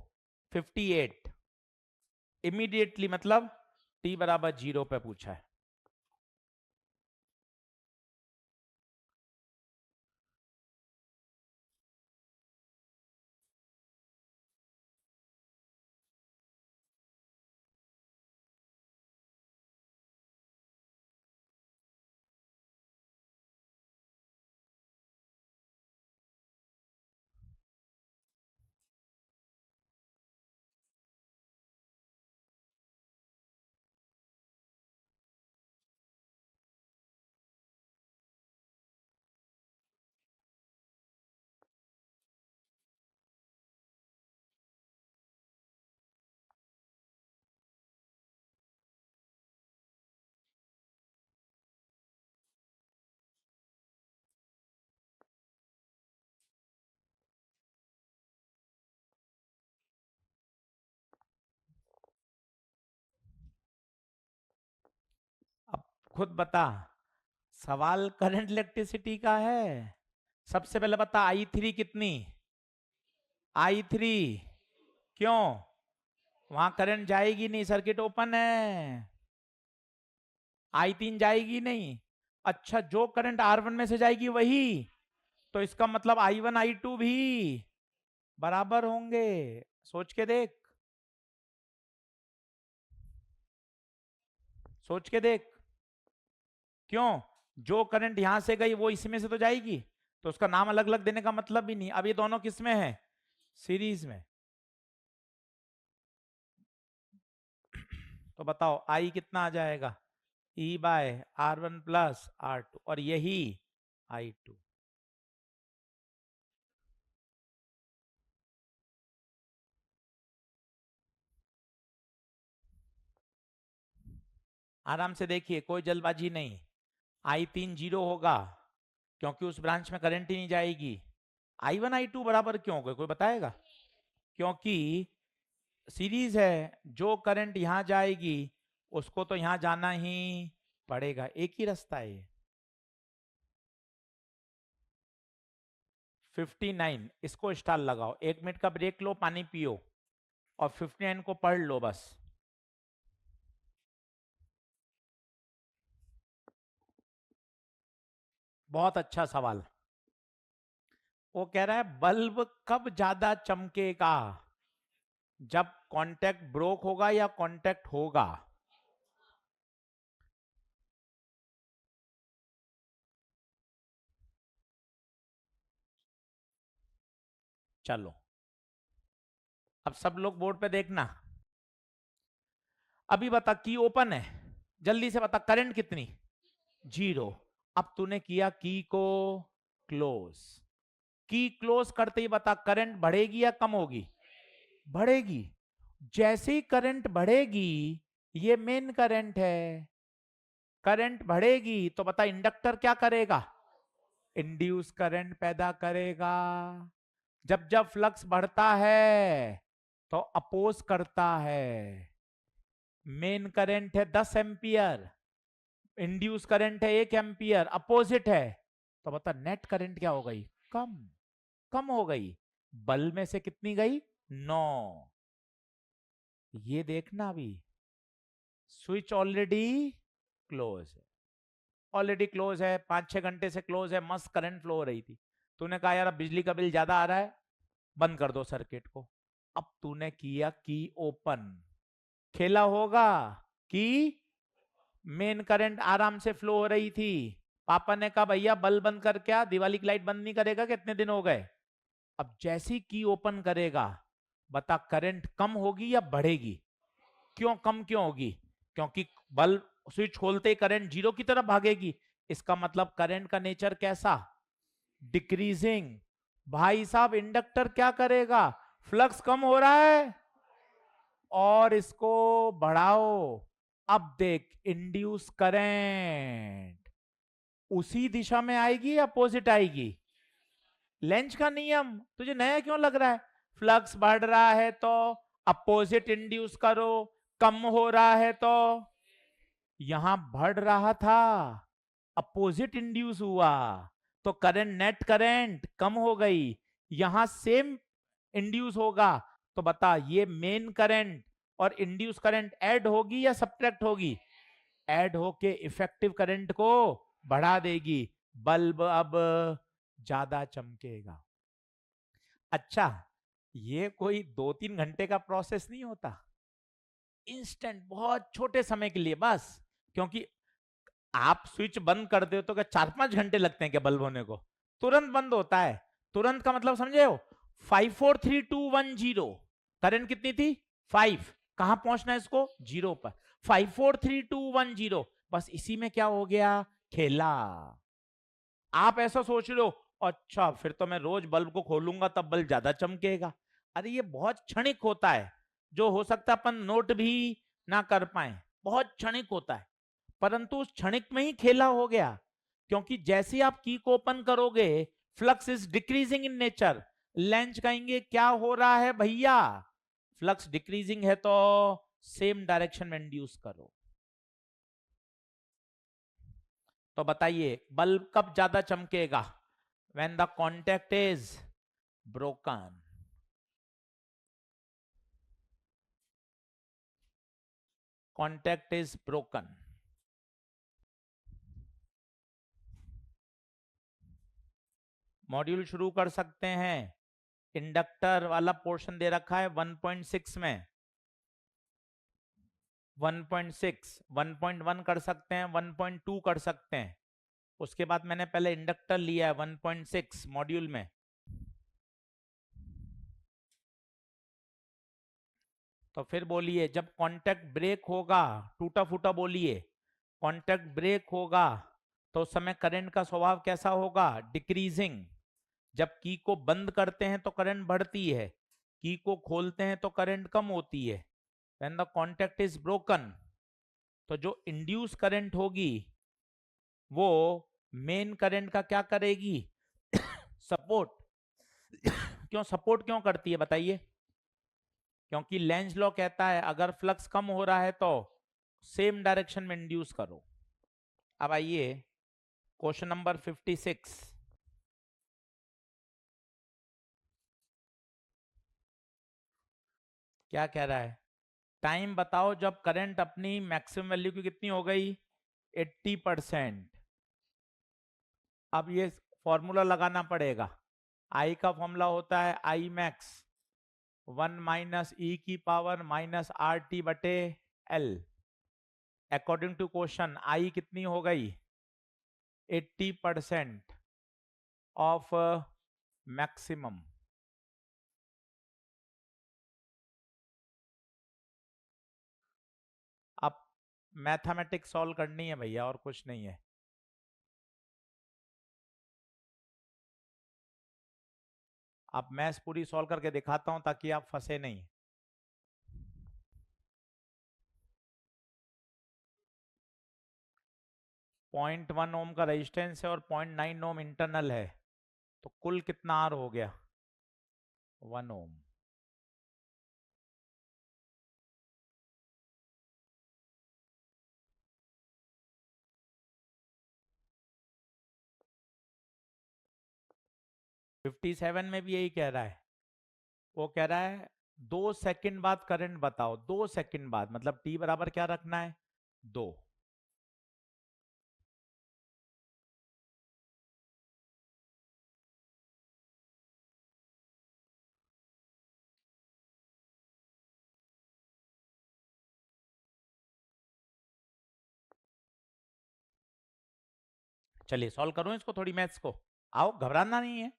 58 इमीडिएटली, मतलब T बराबर 0 पे पूछा है। अब खुद बता, सवाल करंट इलेक्ट्रिसिटी का है। सबसे पहले बता I3 कितनी? I3 क्यों? वहां करंट जाएगी नहीं, सर्किट ओपन है। I3 जाएगी नहीं। अच्छा, जो करंट R1 में से जाएगी वही, तो इसका मतलब I1 I2 भी बराबर होंगे। सोच के देख, सोच के देख। क्यों? जो करंट यहां से गई वो इसमें से तो जाएगी, तो उसका नाम अलग अलग देने का मतलब भी नहीं। अब ये दोनों किस में है? सीरीज में। तो बताओ आई कितना आ जाएगा? E/R1 + R2, और यही I2। आराम से देखिए, कोई जल्दबाजी नहीं। I3 जीरो होगा क्योंकि उस ब्रांच में करंट ही नहीं जाएगी। I1 I2 बराबर क्यों होगा, कोई बताएगा? क्योंकि सीरीज है, जो करंट यहां जाएगी उसको तो यहां जाना ही पड़ेगा, एक ही रास्ता है ये। 59, इसको स्टार लगाओ, 1 मिनट का ब्रेक लो, पानी पियो और 59 को पढ़ लो बस। बहुत अच्छा सवाल। वो कह रहा है बल्ब कब ज्यादा चमकेगा, जब कांटेक्ट ब्रोक होगा या कांटेक्ट होगा? चलो अब सब लोग बोर्ड पे देखना। अभी बता, की ओपन है, जल्दी से बता करंट कितनी? जीरो। अब तूने किया की को क्लोज, की क्लोज करते ही बता करंट बढ़ेगी या कम होगी? बढ़ेगी। जैसे ही करंट बढ़ेगी, ये मेन करंट है, करंट बढ़ेगी तो बता इंडक्टर क्या करेगा? इंड्यूस करंट पैदा करेगा। जब जब फ्लक्स बढ़ता है तो अपोज करता है। मेन करंट है 10 एम्पियर, इंड्यूस करंट है 1 एम्पियर, अपोजिट है, तो बता नेट करंट क्या हो गई? कम। कम हो गई। बल्ब में से कितनी गई? 9। ये देखना अभी, स्विच ऑलरेडी क्लोज है, ऑलरेडी क्लोज है, 5-6 घंटे से क्लोज है, मस्त करंट फ्लो हो रही थी। तूने कहा यार अब बिजली का बिल ज्यादा आ रहा है, बंद कर दो सर्किट को। अब तूने किया की ओपन, खेला होगा कि मेन करंट आराम से फ्लो हो रही थी, पापा ने कहा भैया बल्ब बंद कर, क्या दिवाली की लाइट बंद नहीं करेगा? कितने दिन हो गए? अब जैसी की ओपन करेगा, बता करंट कम होगी या बढ़ेगी? क्यों कम क्यों होगी? क्योंकि बल्ब स्विच खोलते ही करंट जीरो की तरफ भागेगी, इसका मतलब करंट का नेचर कैसा? डिक्रीजिंग। भाई साहब इंडक्टर क्या करेगा? फ्लक्स कम हो रहा है और इसको बढ़ाओ। अब देख इंड्यूस करंट उसी दिशा में आएगी या अपोजिट आएगी? लेंज का नियम तुझे नया क्यों लग रहा है? फ्लक्स बढ़ रहा है तो अपोजिट इंड्यूस करो, कम हो रहा है तो यहां बढ़ रहा था, अपोजिट इंड्यूस हुआ, तो करंट नेट करंट कम हो गई। यहां सेम इंड्यूस होगा, तो बता ये मेन करंट और इंड्यूस करंट ऐड होगी या सब्ट्रैक्ट होगी? ऐड होके इफेक्टिव करंट को बढ़ा देगी, बल्ब अब ज्यादा चमकेगा। अच्छा, ये कोई 2-3 घंटे का प्रोसेस नहीं होता, इंस्टेंट, बहुत छोटे समय के लिए बस। क्योंकि आप स्विच बंद कर दे तो क्या 4-5 घंटे लगते हैं क्या बल्ब होने को? तुरंत बंद होता है। तुरंत का मतलब समझे हो? 5 4 3 2 1 0, करंट कितनी थी? 5। कहां पहुंचना है इसको? जीरो पर। 5 4 3 2 1 0, बस इसी में क्या हो गया? खेला। आप ऐसा सोच रहे हो, अच्छा फिर तो मैं रोज बल्ब को खोलूंगा तब बल्ब ज्यादा चमकेगा। अरे ये बहुत क्षणिक होता है, जो हो सकता है अपन नोट भी ना कर पाए, बहुत क्षणिक होता है। परंतु उस क्षणिक में ही खेला हो गया, क्योंकि जैसे आप की को ओपन करोगे, flux is decreasing in nature. Length कहेंगे क्या हो रहा है भैया? फ्लक्स डिक्रीजिंग है तो सेम डायरेक्शन में इंड्यूस करो। तो बताइए बल्ब कब ज्यादा चमकेगा? When the contact is broken. Contact is broken. Module शुरू कर सकते हैं। इंडक्टर वाला पोर्शन दे रखा है 1.6 में, 1.6, 1.1 कर सकते हैं, 1.2 कर सकते हैं। उसके बाद मैंने पहले इंडक्टर लिया है 1.6 मॉड्यूल में। तो फिर बोलिए जब कांटेक्ट ब्रेक होगा, टूटा फूटा बोलिए, कांटेक्ट ब्रेक होगा तो उस समय करंट का स्वभाव कैसा होगा? डिक्रीजिंग। जब की को बंद करते हैं तो करंट बढ़ती है, की को खोलते हैं तो करंट कम होती है। When the contact is broken, तो जो इंड्यूस करंट होगी वो मेन करंट का क्या करेगी? सपोर्ट। क्यों सपोर्ट क्यों करती है बताइए? क्योंकि लेंज लॉ कहता है अगर फ्लक्स कम हो रहा है तो सेम डायरेक्शन में इंड्यूस करो। अब आइए क्वेश्चन नंबर 56। क्या कह रहा है? टाइम बताओ जब करंट अपनी मैक्सिमम वैल्यू की कितनी हो गई? 80%। अब ये फॉर्मूला लगाना पड़ेगा। आई का फॉर्मूला होता है I max 1 - e⁻rt/L। According to question I कितनी हो गई? 80% ऑफ मैक्सिमम। अब मैथमेटिक्स सॉल्व करनी है भैया, और कुछ नहीं है। अब मैं पूरी सॉल्व करके दिखाता हूं ताकि आप फंसे नहीं। 0.1 ओम का रेजिस्टेंस है और 0.9 ओम इंटरनल है, तो कुल कितना आर हो गया? 1 ओम। फिफ्टी सेवन में भी यही कह रहा है। वो कह रहा है 2 सेकंड बाद करंट बताओ। 2 सेकंड बाद मतलब टी बराबर क्या रखना है? 2। चलिए सॉल्व करूं इसको थोड़ी मैथ्स को। आओ, घबराना नहीं है।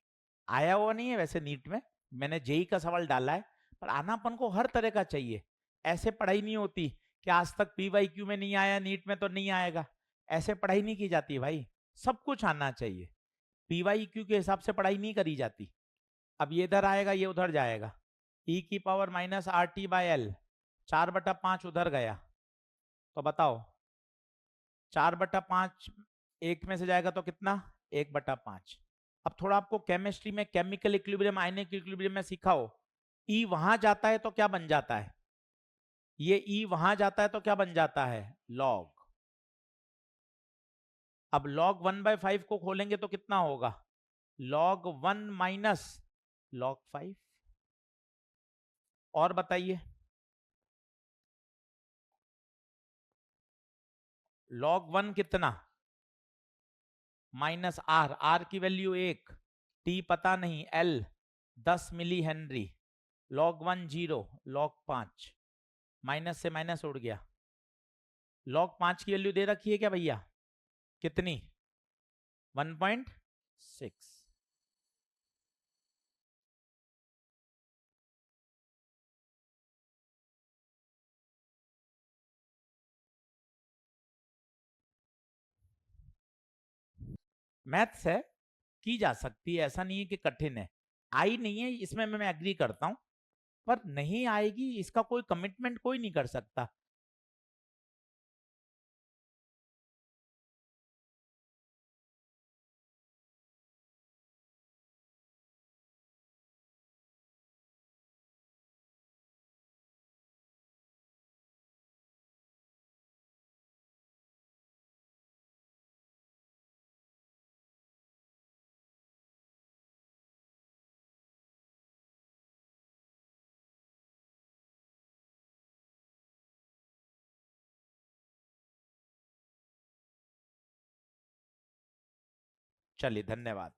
आया हुआ नहीं है वैसे नीट में, मैंने जेई का सवाल डाला है, पर आना अपन को हर तरह का चाहिए। ऐसे पढ़ाई नहीं होती कि आज तक पीवाईक्यू में नहीं आया नीट में तो नहीं आएगा। ऐसे पढ़ाई नहीं की जाती भाई, सब कुछ आना चाहिए। पीवाईक्यू के हिसाब से पढ़ाई नहीं करी जाती। अब ये इधर आएगा, ये उधर जाएगा। e⁻−RT/L 4/5 उधर गया, तो बताओ 4/5 एक में से जाएगा तो कितना? 1/5। अब थोड़ा आपको केमिस्ट्री में केमिकल इक्विलिब्रियम, आयनिक इक्विलिब्रियम में सिखाओ। ई वहां जाता है तो क्या बन जाता है? ये ई वहां जाता है तो क्या बन जाता है? लॉग। अब log 1/5 को खोलेंगे तो कितना होगा? log 1 minus log 5। और बताइए, log 1 कितना? -r, r की वैल्यू 1, t पता नहीं, l 10 milli henry. log 1 0, log 5 minus से माइनस उड़ गया। log 5 की वैल्यू दे रखी है क्या भैया? कितनी? 1.6। मैथ्स है, की जा सकती है, ऐसा नहीं है कि कठिन है। आई नहीं है इसमें मैं एग्री करता हूं, पर नहीं आएगी इसका कोई कमिटमेंट कोई नहीं कर सकता। चलिए धन्यवाद।